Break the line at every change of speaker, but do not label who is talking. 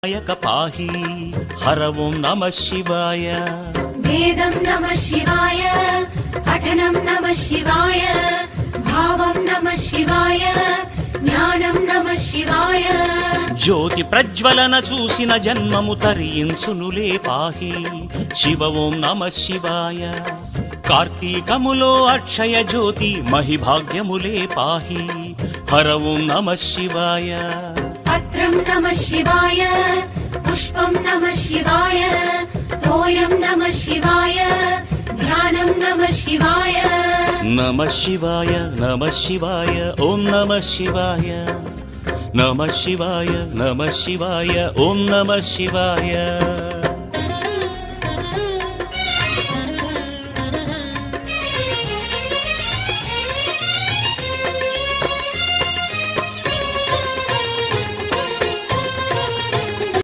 पाहि हर ओं नमः शिवाय।
वेदं नमः शिवाय, पठनं नमः शिवाय, भावं नमः शिवाय, ज्ञानं नमः शिवाय।
ज्योति प्रज्वलन चूसिन जन्ममु तरियिंचुनुले पाहि शिव ओं नमः शिवाय। कार्तीकमुलो अक्षय ज्योति महिभाग्यमुले पाहि हर ओं नमः शिवाय।
पत्रं नमः शिवाय, पुष्पं नमः शिवाय, तोयं नमः शिवाय, ध्यानं नमः शिवाय।
नमः शिवाय नमः शिवाय ओं नमः शिवाय। नमः शिवाय नमः शिवाय ओं नमः शिवाय।